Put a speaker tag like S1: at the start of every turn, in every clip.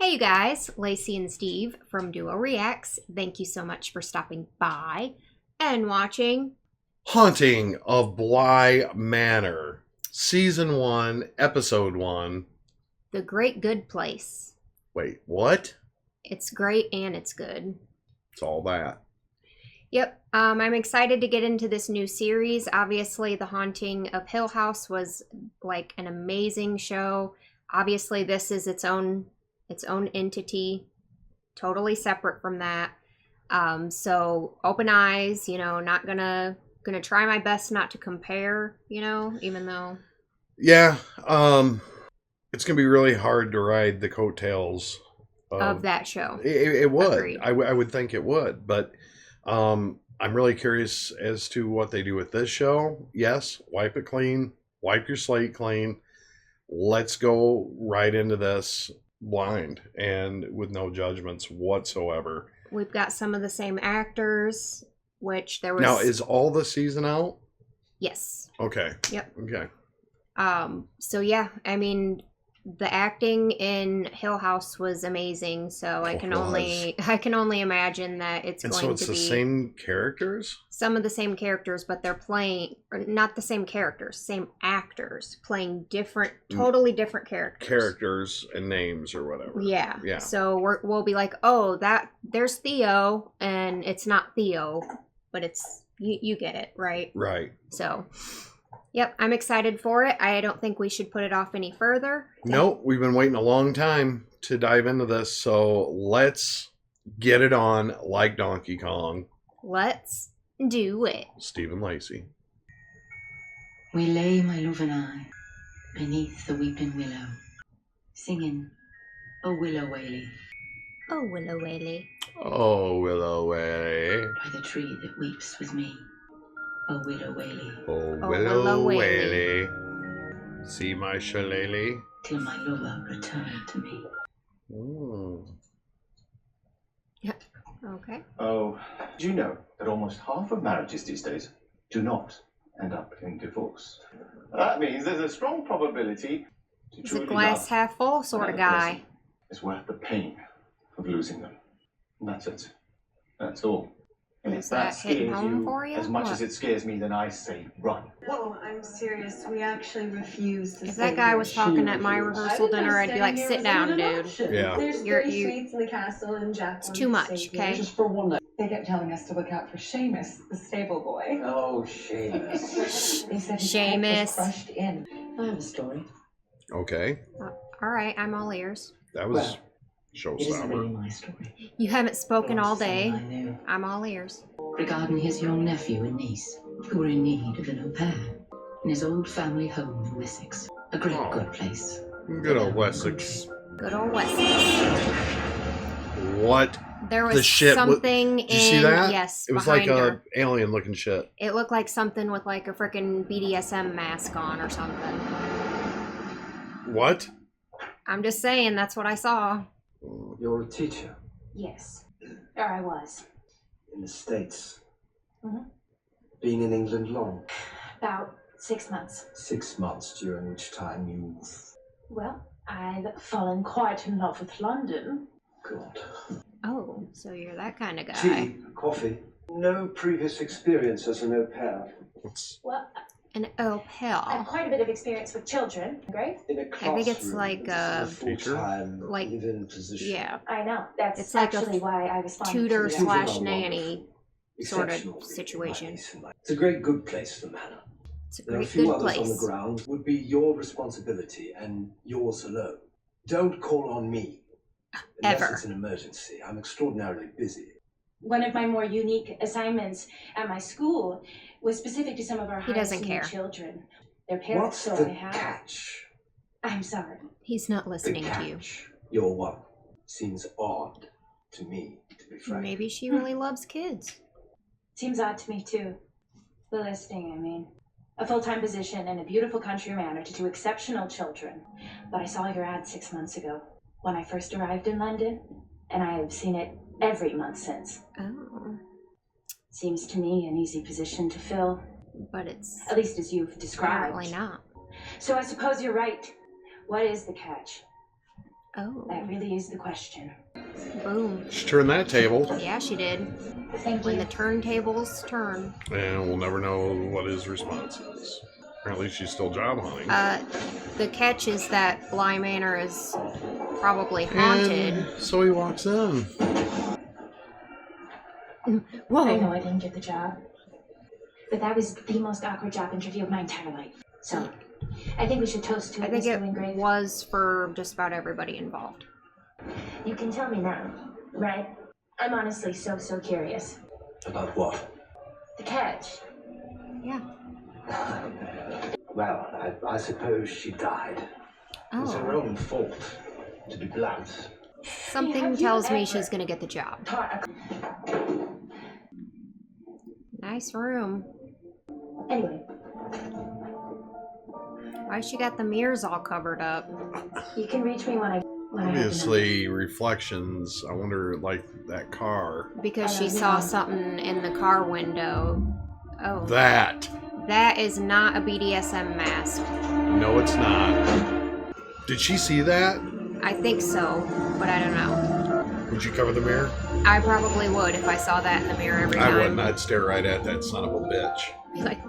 S1: Hey you guys, Lacey and Steve from Duo Reacts. Thank you so much for stopping by and watching
S2: Haunting of Bly Manor, Season 1, Episode 1.
S1: The Great Good Place.
S2: Wait, what?
S1: It's great and it's good.
S2: It's all that.
S1: Yep, I'm excited to get into this new series. Obviously, The Haunting of Hill House was like an amazing show. Obviously, this is its own entity, totally separate from that. So open eyes, you know, not gonna try my best not to compare, you know, even though.
S2: Yeah, it's gonna be really hard to ride the coattails
S1: of that show.
S2: It would.
S1: Agreed.
S2: I would think it would, but I'm really curious as to what they do with this show. Yes, wipe it clean, wipe your slate clean. Let's go right into this blind and with no judgments whatsoever.
S1: We've got some of the same actors, which there was.
S2: Now, is all the season out?
S1: Yes.
S2: Okay.
S1: Yep.
S2: Okay.
S1: So yeah, I mean, the acting in Hill House was amazing. So I can only imagine that it's going to be. So
S2: it's the same characters?
S1: Some of the same characters, but they're playing, or not the same characters, same actors playing totally different characters.
S2: Characters and names or whatever.
S1: Yeah.
S2: Yeah.
S1: So we'll be like, oh, there's Theo, and it's not Theo, but it's, you get it, right?
S2: Right.
S1: So, yep, I'm excited for it. I don't think we should put it off any further.
S2: Nope, we've been waiting a long time to dive into this, so let's get it on like Donkey Kong.
S1: Let's do it.
S2: Steve and Lacey.
S3: We lay, my love and I, beneath the weeping willow, singing, "O Willow Waly."
S1: Oh, Willow Waly.
S2: Oh, Willow Waly.
S3: By the tree that weeps with me, "O Willow Waly."
S2: Oh, Willow Waly. See my shillelagh?
S3: Till my lover return to me.
S2: Ooh.
S1: Yep. Okay.
S4: Oh, do you know that almost half of marriages these days do not end up in divorce? That means there's a strong probability to
S1: He's
S4: truly
S1: a glass
S4: love
S1: half full sort of guy.
S4: It's worth the pain of losing them. And that's it. That's all. And
S1: Is
S4: if that
S1: that hitting
S4: scares
S1: home
S4: you
S1: for you?
S4: as much
S1: What?
S4: as it scares me, then I say run.
S5: Whoa, I'm serious. We actually refuse to
S1: If
S5: stay
S1: that guy
S5: here.
S1: was talking at my rehearsal dinner, I'd be like, sit down, dude.
S2: Yeah.
S5: There's
S1: You're-
S5: 30 suites in the castle and Jack.
S1: It's too much, okay?
S5: Just for one night. They kept telling us to look out for Seamus, the stable boy.
S4: Oh, Seamus.
S5: They said his head was
S1: Seamus.
S5: crushed in.
S3: I have a story.
S2: Okay.
S1: All right, I'm all ears.
S2: That was
S3: Well, it isn't really
S2: showstopper.
S3: my story.
S1: You haven't spoken all
S3: Someone
S1: day.
S3: I knew,
S1: I'm all ears.
S3: regarding his young nephew and niece, who were in need of an au pair, in his old family home in Wessex. A great
S2: Oh.
S3: good place.
S2: Good old Wessex.
S1: Good old Wessex.
S2: What?
S1: There was
S2: The shit wa-
S1: something
S2: Did you see
S1: in,
S2: that?
S1: yes,
S2: It was like
S1: behind
S2: a
S1: her.
S2: alien looking shit.
S1: It looked like something with like a freaking BDSM mask on or something.
S2: What?
S1: I'm just saying, that's what I saw.
S6: You're a teacher
S7: Yes, or I was.
S6: in the States.
S7: Mhm.
S6: Been in England long?
S7: About 6 months.
S6: 6 months, during which time you've...
S7: Well, I've fallen quite in love with London.
S6: God.
S1: Oh, so you're that kind of guy.
S6: Tea, coffee. No previous experience as an au pair.
S7: Well,
S1: An au
S7: I
S1: pair.
S7: have quite a bit of experience with children. Great.
S6: In a classroom.
S1: think it's like a
S6: full-time
S1: like-
S6: live-in position.
S1: Yeah,
S7: I know. That's
S1: It's like a
S7: actually why I responded
S1: tutor
S7: to
S6: Children
S7: that.
S1: slash
S6: are
S1: nanny sort
S6: Exceptional,
S1: of
S6: really,
S1: situation.
S6: in my case in life. It's a great good place, the Manor.
S1: It's a
S6: There are a
S1: great
S6: few
S1: good
S6: others on the
S1: place.
S6: ground. Would be your responsibility and yours alone. Don't call on me. Unless
S1: Ever.
S6: it's an emergency. I'm extraordinarily busy.
S7: One of my more unique assignments at my school was specific to some of our
S1: He doesn't
S7: highest
S1: care.
S7: need children. Their parents,
S6: What's
S7: so
S6: the
S7: I have.
S6: catch?
S7: I'm sorry.
S1: He's not
S6: The
S1: listening to you.
S6: catch. Your one seems odd to me, to be frank.
S1: Maybe she really loves kids.
S7: Seems odd to me too. The listing, I mean. A full-time position in a beautiful country manor to two exceptional children. But I saw your ad 6 months ago when I first arrived in London, and I have seen it every month since.
S1: Oh,
S7: Seems to me an easy position to fill,
S1: but it's
S7: at least as you've described.
S1: apparently not.
S7: So I suppose you're right. What is the catch?
S1: Oh.
S7: That really is the question.
S1: Boom.
S2: She turned that table,
S1: Yeah, she did.
S7: Thank
S1: When
S7: you.
S1: the turntables turn.
S2: and we'll never know what his response is. Apparently, she's still job hunting.
S1: The catch is that Bly Manor is probably haunted.
S2: And so he walks in.
S1: Whoa.
S7: I know I didn't get the job, but that was the most awkward job interview of my entire life. So, I think we should toast to
S1: I
S7: it,
S1: think
S7: Mr.
S1: it
S7: Wingrave.
S1: was for just about everybody involved.
S7: You can tell me now, right? I'm honestly so curious.
S6: About what?
S7: The catch.
S1: Yeah.
S6: Well, I suppose she died. It's her
S1: Oh.
S6: own fault, to be blunt.
S1: Something
S7: Have you
S1: tells me
S7: ever
S1: she's gonna get the job.
S7: taught
S1: Nice room.
S7: Anyway,
S1: Why she got the mirrors all covered up?
S7: you can reach me when I have the number.
S2: Obviously, reflections. I wonder, like, that car.
S1: Because she saw something in the car window. Oh.
S2: That.
S1: That is not a BDSM mask.
S2: No, it's not. Did she see that?
S1: I think so, but I don't know.
S2: Would you cover the mirror?
S1: I probably would if I saw that in the mirror every time.
S2: I wouldn't. I'd stare right at that son of a bitch.
S1: Be like,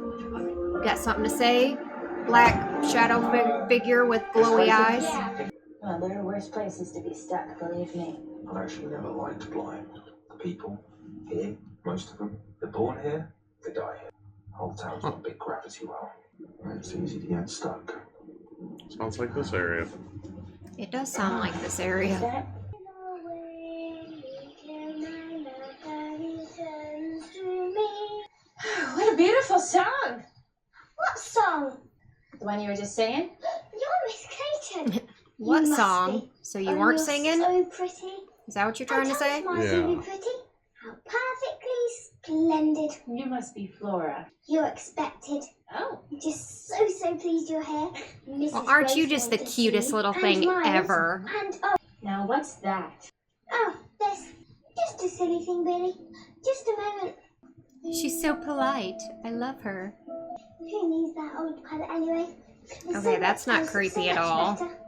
S1: got something to say? Black shadow figure with glowy eyes?
S7: Yeah. Well, there are worse places to be stuck, believe me.
S8: I've actually never liked blind. The people here, most of them, they're born here, they die here. The whole town's got a big gravity well. And it's easy to get stuck.
S2: Sounds like this area.
S1: It does sound like this area.
S7: That what a beautiful song!
S9: What song?
S7: The one you were just saying?
S9: You're Miss Clayton.
S1: What
S9: You must
S1: song?
S9: be.
S1: So you
S9: Oh,
S1: weren't
S9: you're
S1: singing?
S9: So pretty.
S1: Is that what you're trying to say?
S9: How
S2: Yeah.
S9: pretty? How perfectly splendid.
S7: You must be Flora.
S9: You're expected.
S7: Oh.
S9: I'm just so pleased you're here. Mrs.
S1: Well, aren't you
S9: Grace
S1: just the
S9: wanted to
S1: cutest
S9: see you.
S1: little
S9: And
S1: thing
S9: Miles.
S1: ever?
S9: And oh,
S7: Now what's that?
S9: this. Just a silly thing, Billy. Just a moment.
S1: She's so polite. I love her.
S9: Who needs that old palette anyway? The
S1: Okay, that's not
S9: silver
S1: creepy
S9: so
S1: at
S9: much
S1: all.
S9: better.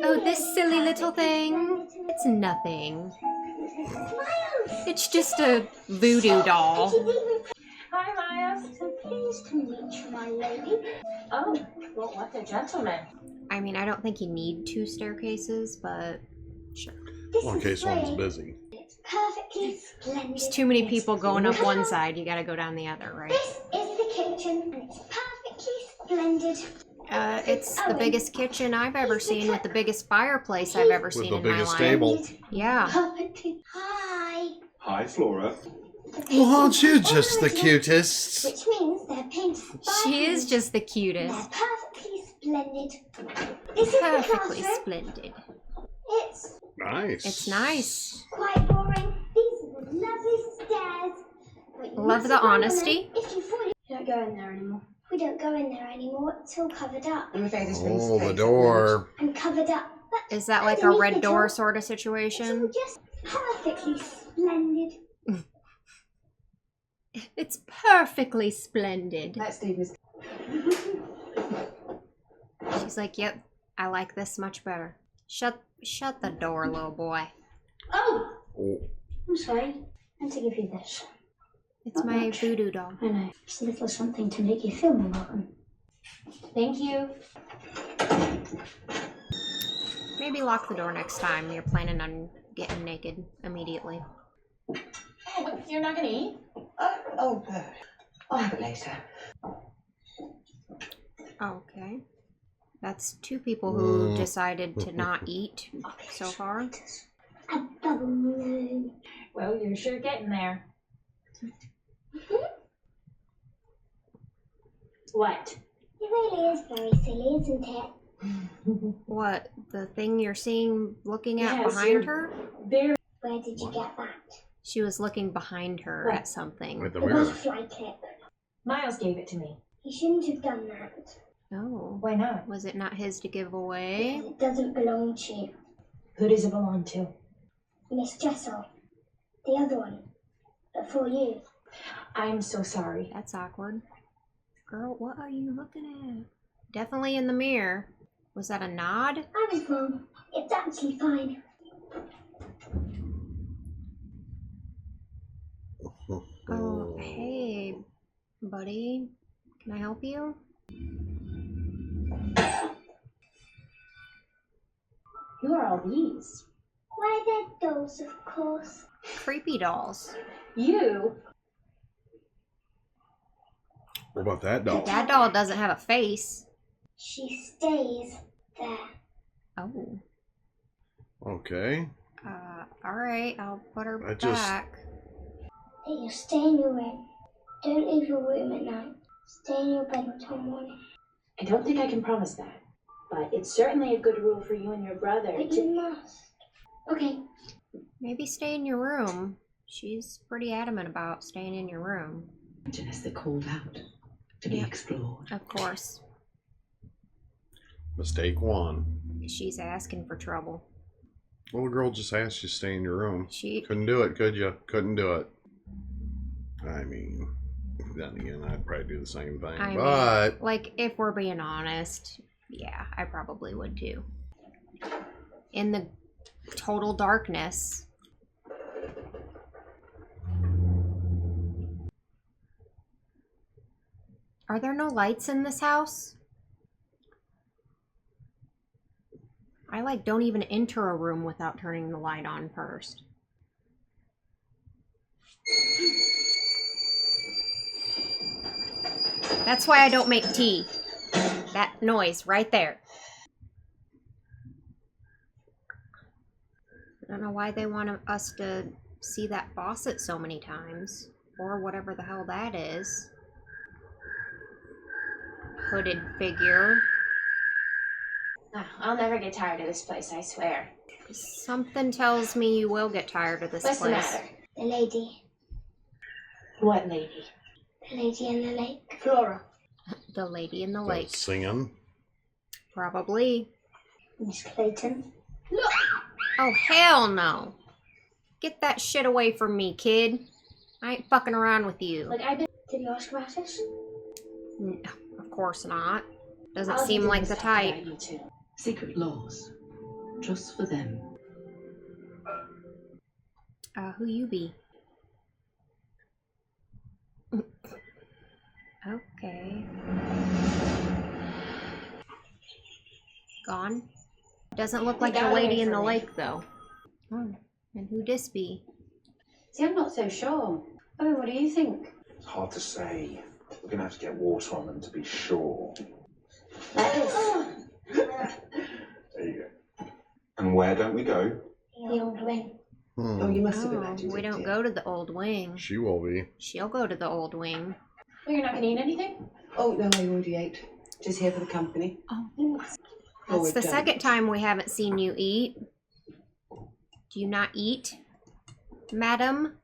S1: Oh, this silly little thing. It's nothing.
S9: Miles!
S1: It's just a voodoo doll.
S7: Hi, Miles.
S9: So pleased to meet you, my lady.
S7: Oh, well, what a gentleman.
S1: I mean, I don't think you need 2 staircases, but sure.
S9: This
S2: Well, in
S9: is
S2: case one's
S9: great.
S2: busy.
S9: It's perfectly splendid.
S1: There's too many people going up one side. You gotta go down the other, right?
S9: This is the kitchen, and it's perfectly splendid.
S1: It's the biggest kitchen I've ever seen with the biggest fireplace I've ever
S2: With
S1: seen
S2: the
S1: in my
S2: biggest
S1: life.
S2: table.
S1: Yeah.
S9: Perfectly. Hi.
S8: Hi, Flora.
S2: Well, aren't you just the cutest?
S9: Which means they're painted by
S1: She is
S9: hand.
S1: just the
S9: They're
S1: cutest.
S9: perfectly splendid. This is the
S1: Perfectly
S9: classroom.
S1: splendid.
S9: It's
S2: Nice.
S1: It's nice.
S9: quite boring. These are the lovely stairs. But you
S1: Love
S9: mustn't
S1: the
S9: run on
S1: honesty.
S9: them. If you fall, you don't go in there anymore. We don't go in there anymore. It's all covered up.
S5: I'm afraid this
S2: Oh, the door.
S9: And covered up. But
S1: Is that like a
S9: underneath
S1: red
S9: the
S1: door
S9: door,
S1: sort of
S9: it's all
S1: situation?
S9: just perfectly splendid.
S1: It's perfectly splendid.
S5: That Steve was.
S1: She's like, yep, I like this much better. Shut the door, little boy.
S9: Oh,
S2: Oh,
S9: I'm sorry. And to give you this.
S1: It's
S9: Not
S1: my
S9: much.
S1: voodoo doll.
S9: I know. Just a little something to make you feel more welcome.
S7: Thank you.
S1: Maybe lock the door next time you're planning on getting naked immediately.
S7: Oh, you're not gonna eat?
S5: Oh, I'll have it later.
S1: Okay. That's 2 people who decided to not eat so far.
S9: A bubble moon.
S7: Well, you're sure getting there. What?
S9: It really is very silly, isn't it?
S1: What? The thing you're seeing looking at
S7: Yes,
S1: behind
S7: you're-
S1: her?
S7: Very.
S9: Where did you get that?
S1: She was looking behind her
S7: What?
S1: at something.
S2: with the
S9: The
S2: mirror.
S9: butterfly clip.
S7: Miles gave it to me.
S9: You shouldn't have done that.
S1: Oh.
S7: Why not?
S1: Was it not his to give away?
S9: Because it doesn't belong to you.
S7: Who does it belong to?
S9: Miss Jessel. The other one. Before you.
S7: I'm so sorry.
S1: That's awkward. Girl, what are you looking at? Definitely in the mirror. Was that a nod?
S9: I was wrong. It's actually fine.
S1: Oh, hey, buddy. Can I help you?
S7: Who are all these?
S9: Why, they're dolls, of course.
S1: Creepy dolls.
S7: You?
S2: What about that doll?
S1: That doll doesn't have a face.
S9: She stays there.
S1: Oh.
S2: Okay.
S1: Alright, I'll put her
S2: I just-
S1: back.
S9: Hey, you stay in your room. Don't leave your room at night. Stay in your bed until morning.
S7: I don't think I can promise that, but it's certainly a good rule for you and your brother
S9: But
S7: to...
S9: you must. Okay.
S1: Maybe stay in your room. She's pretty adamant about staying in your room.
S3: As they're called out to be explored.
S1: Of course.
S2: Mistake one.
S1: She's asking for trouble.
S2: Little girl just asked you to stay in your room.
S1: She
S2: Couldn't do it, could you? Couldn't do it. I mean, then again, I'd probably do the same thing.
S1: I
S2: but
S1: mean, like, if we're being honest, yeah, I probably would too. In the total darkness. Are there no lights in this house? I like don't even enter a room without turning the light on first. That's why I don't make tea. That noise right there. I don't know why they want us to see that faucet so many times. Or whatever the hell that is. Hooded figure.
S7: I'll never get tired of this place, I swear.
S1: Something tells me you will get tired of this
S7: What's
S1: place.
S7: the matter?
S9: The lady.
S7: What lady?
S9: The lady in the lake.
S7: Flora.
S1: The lady in the
S2: that
S1: lake.
S2: singing.
S1: Probably.
S9: Miss Clayton.
S1: Oh, hell no. Get that shit away from me, kid. I ain't fucking around with you.
S7: Like, I've been...
S9: Did you ask about us?
S1: Of course not. Doesn't
S7: All he
S1: seem
S7: did
S1: like
S7: was
S1: the
S7: talk
S1: type.
S7: about you two.
S3: Secret laws. Just for them.
S1: Who you be? Okay. Gone? Doesn't look like
S7: Get
S1: the
S7: out of the
S1: lady
S7: way
S1: in
S7: for
S1: the
S7: me.
S1: lake, though. Oh, and who dis be?
S7: See, I'm not so sure. I mean, what do you think?
S8: It's hard to say. We're going to have to get water on them to be sure.
S7: Like this.
S8: There you go. And where don't we go?
S9: The old wing.
S3: Oh, you must have
S1: Oh,
S3: imagined
S1: we
S3: it,
S1: don't
S3: dear.
S1: go to the old wing.
S2: She will be.
S1: She'll go to the old wing.
S7: Well, you're not going to eat anything?
S3: Oh, no, I already ate. Just here for the company.
S1: Oh,
S3: Oh,
S1: that's
S3: we've
S1: the
S3: done
S1: second
S3: it.
S1: time we haven't seen you eat. Do you not eat, madam?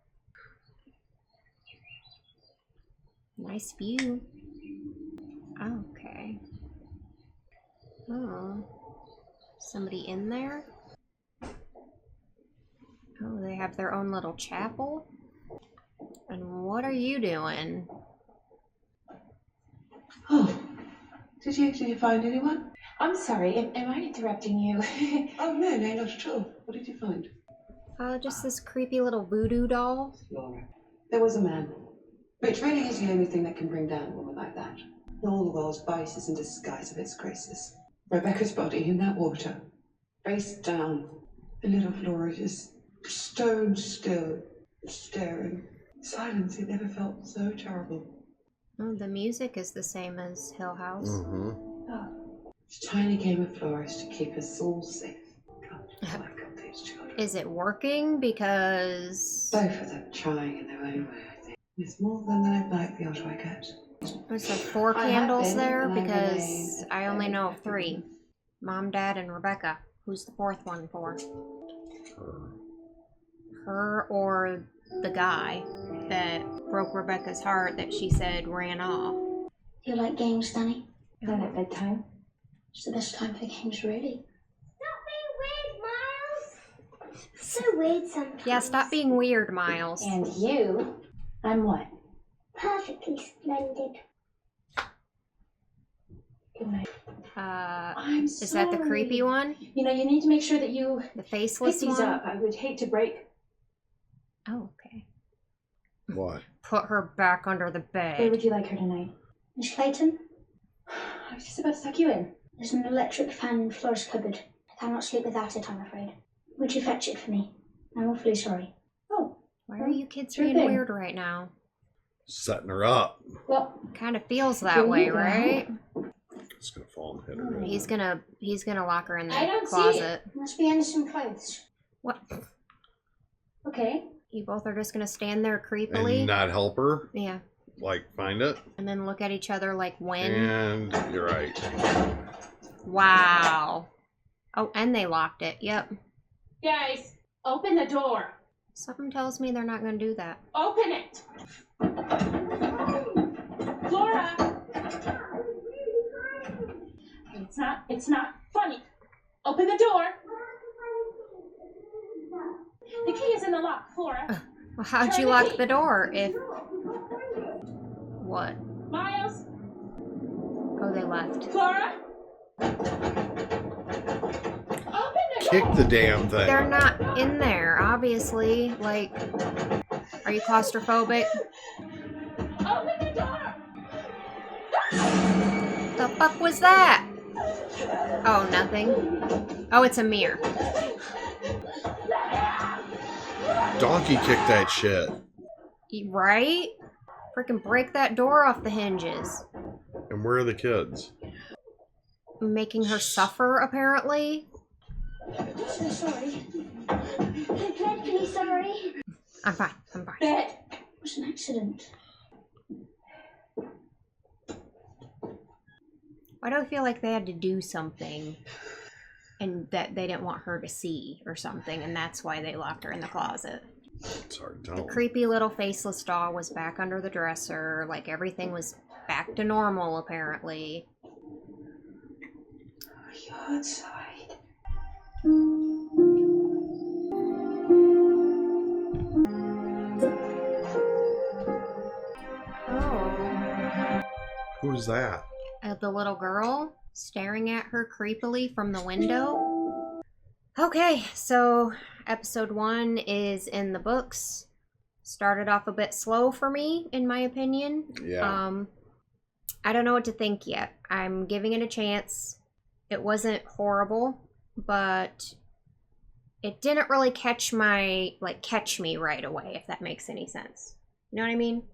S1: Nice view. Okay. Oh. Somebody in there? Oh, they have their own little chapel? And what are you doing?
S3: Oh, did you find anyone?
S7: I'm sorry, am I interrupting you?
S3: Oh, no, not at all. What did you find?
S1: Just this creepy little voodoo doll.
S3: Laura. There was a man. Which really is the only thing that can bring down a woman like that. All the world's vices in disguise of its graces. Rebecca's body in that water. Face down. The little Flora just stone still, staring. Silence, it never felt so terrible.
S1: Oh, the music is the same as Hill House.
S2: Mm-hmm.
S3: It's a tiny game of Flora's to keep us all safe. God, I've got these children.
S1: Is it working? Because
S3: Both of them trying in their own way, I think. It's more than I'd like the older I get.
S1: there's like 4
S3: I have
S1: candles
S3: been,
S1: there
S3: and I
S1: because
S3: remain
S1: I only
S3: very
S1: know of
S3: happy
S1: 3.
S3: with
S1: Mom, Dad, and Rebecca. Who's the 4th one for? Her or the guy that broke Rebecca's heart that she said ran off.
S9: Do you like games, Danny?
S7: Not at bedtime.
S9: It's the best time for games, really. Stop being weird, Miles! So weird sometimes.
S1: Yeah, stop being weird, Miles.
S7: And you? I'm what?
S9: Perfectly splendid.
S7: Good night. I'm
S1: Is that the creepy one?
S7: You know, you need to make sure that you
S1: The
S7: pick
S1: faceless
S7: these
S1: one?
S7: up. I would hate to break.
S1: Oh, okay.
S2: What?
S1: Put her back under the
S7: Where
S1: bed.
S7: would you like her tonight?
S9: Miss Clayton,
S7: I was just about to suck you in.
S9: there's an electric fan in Flora's cupboard. I cannot sleep without it, I'm afraid. Would you fetch it for me? I'm awfully sorry.
S7: Oh,
S1: Why are you kids
S7: Sure
S1: being
S7: thing.
S1: weird right now?
S2: Setting her up.
S7: well,
S1: Kind of feels
S7: Here
S1: that
S7: you
S1: way,
S7: go.
S1: right?
S2: It's gonna fall and hit her.
S1: He's gonna lock her in
S7: I
S1: the
S7: don't see
S1: closet.
S9: Must be Anderson clothes.
S1: What?
S7: okay.
S1: You both are just gonna stand there creepily?
S2: And not help her.
S1: Yeah.
S2: Like, find it.
S1: And then look at each other like when?
S2: And you're right.
S1: Wow. Oh, and they locked it. Yep.
S7: Guys, open the door.
S1: Something tells me they're not gonna do that.
S7: Open it. Flora. It's not funny. Open the door. The key is in the lock, Flora.
S1: Well, how'd
S7: Turn
S1: you
S7: the
S1: lock
S7: key.
S1: the door if... What?
S7: Miles,
S1: Oh, they left.
S7: Flora. Open the
S2: Kick
S7: door.
S2: the damn thing.
S1: They're not in there, obviously. Like, are you claustrophobic?
S7: Open the door.
S1: The fuck was that? Oh, nothing. Oh, it's a mirror.
S2: Donkey kicked that shit.
S1: Right? Freaking break that door off the hinges.
S2: And where are the kids?
S1: Making her suffer, apparently.
S9: So sorry. I'm dreadfully sorry.
S1: I'm fine. I'm fine.
S7: Bed.
S9: It was an accident.
S1: Why do I feel like they had to do something and that they didn't want her to see or something, and that's why they locked her in the closet?
S2: It's hard to
S1: The
S2: tell.
S1: creepy little faceless doll was back under the dresser. Like, everything was back to normal, apparently.
S3: Are you outside?
S1: Oh.
S2: Who's that?
S1: The little girl staring at her creepily from the window. Okay, so episode 1 is in the books. Started off a bit slow for me, in my opinion.
S2: Yeah.
S1: I don't know what to think yet. I'm giving it a chance. It wasn't horrible, but it didn't really catch me right away, if that makes any sense. You know what I mean?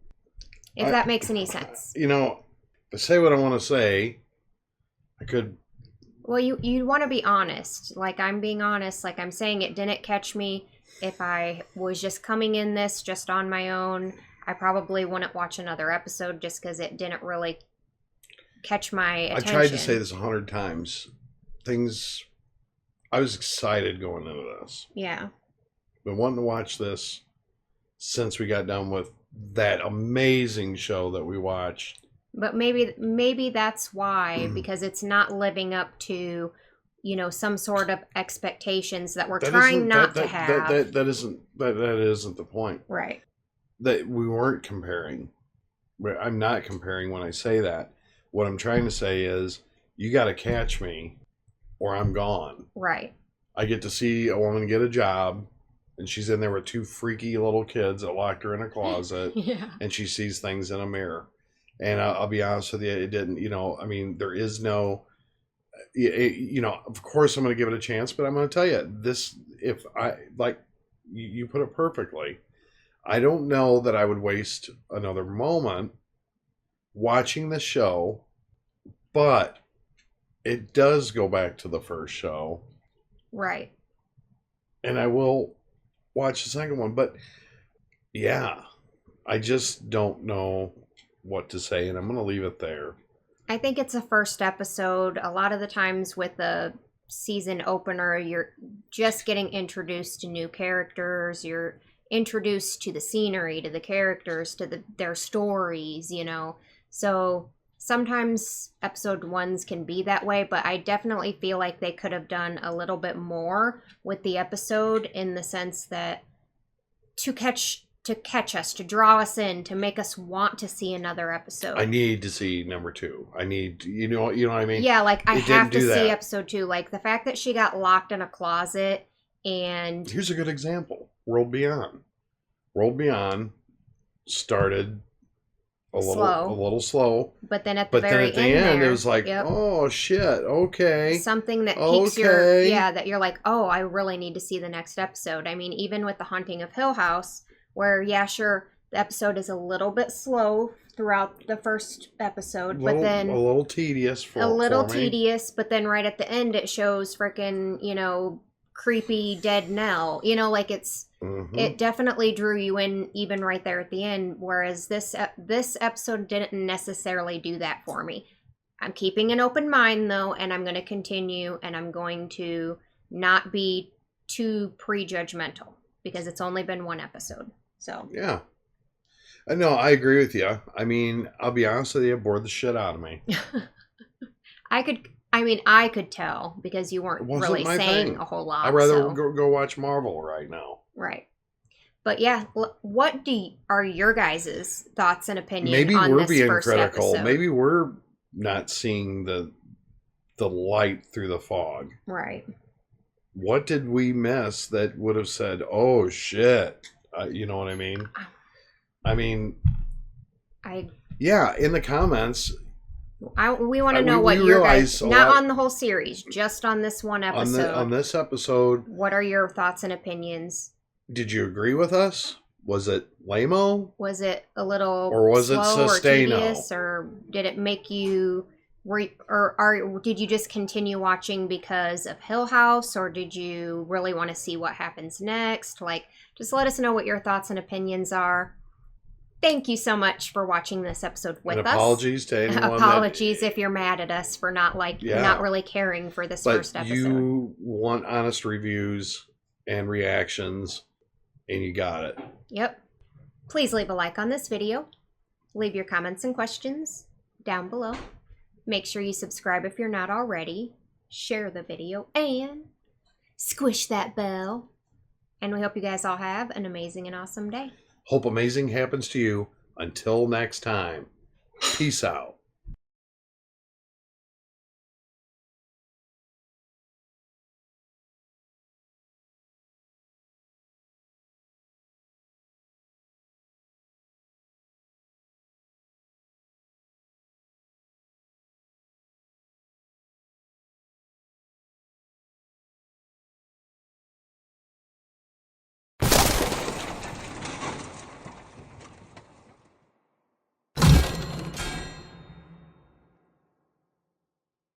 S1: If that makes any sense.
S2: You know, to say what I want to say, I could.
S1: Well, you want to be honest. Like, I'm being honest. Like, I'm saying it didn't catch me. If I was just coming in this just on my own, I probably wouldn't watch another episode just because it didn't really catch my attention.
S2: I tried to say this 100 times. I was excited going into this.
S1: Yeah.
S2: Been wanting to watch this since we got done with that amazing show that we watched.
S1: But maybe that's why, because it's not living up to, you know, some sort of expectations that we're trying not to have.
S2: That isn't the point.
S1: Right.
S2: That we weren't comparing. I'm not comparing when I say that. What I'm trying to say is, you got to catch me, or I'm gone.
S1: Right.
S2: I get to see a woman get a job, and she's in there with 2 freaky little kids that locked her in a closet,
S1: Yeah.
S2: and she sees things in a mirror. And I'll be honest with you, it didn't, you know, I mean, there is no, you know, of course I'm going to give it a chance, but I'm going to tell you this, if I, like, you put it perfectly, I don't know that I would waste another moment watching the show, but it does go back to the first show.
S1: Right.
S2: And I will watch the second one, but yeah, I just don't know what to say, and I'm going to leave it there.
S1: I think it's a first episode. A lot of the times with a season opener, you're just getting introduced to new characters. You're introduced to the scenery, to the characters, to their stories, you know. So sometimes episode 1s can be that way, but I definitely feel like they could have done a little bit more with the episode, in the sense that to catch to catch us, to draw us in, to make us want to see another episode.
S2: I need to see number 2. I need, you know what I mean?
S1: Yeah, like I have to see
S2: that.
S1: episode 2. Like the fact that she got locked in a closet and
S2: Here's a good example. World Beyond. World Beyond started a little slow.
S1: But then at the
S2: end
S1: there,
S2: it was like, oh shit, okay.
S1: Something that piques that you're like, oh, I really need to see the next episode. I mean, even with The Haunting of Hill House, where, yeah, sure, the episode is a little bit slow throughout the first episode, but then
S2: a little tedious for me.
S1: But then right at the end it shows freaking, creepy dead Nell. Like it's it definitely drew you in even right there at the end, whereas this episode didn't necessarily do that for me. I'm keeping an open mind though, and I'm going to continue, and I'm going to not be too prejudgmental because it's only been one episode. So
S2: yeah, no, I agree with you. I mean, I'll be honest with you, it bored the shit out of me.
S1: I could tell because you weren't really saying a whole lot.
S2: I'd rather go watch Marvel right now.
S1: Right. But yeah, what are your guys' thoughts and opinions
S2: Maybe
S1: on
S2: we're
S1: this
S2: being
S1: first
S2: critical.
S1: episode?
S2: Maybe we're not seeing the light through the fog.
S1: Right.
S2: What did we miss that would have said, oh shit? You know what I mean? Yeah, in the comments.
S1: We want to know what your guys, not on the whole series, just on this one episode.
S2: On this episode.
S1: What are your thoughts and opinions?
S2: Did you agree with us? Was it lame-o?
S1: Was it a little
S2: or was
S1: slow
S2: it sustain-o?
S1: Or tedious, or did it make you, did you just continue watching because of Hill House, or did you really want to see what happens next? Like, just let us know what your thoughts and opinions are. Thank you so much for watching this episode with us.
S2: Apologies to anyone.
S1: Apologies if you're mad at us for not really caring for this first episode.
S2: You want honest reviews and reactions, and you got it.
S1: Yep. Please leave a like on this video. Leave your comments and questions down below. Make sure you subscribe if you're not already. Share the video and squish that bell. And we hope you guys all have an amazing and awesome day.
S2: Hope amazing happens to you. Until next time. Peace out.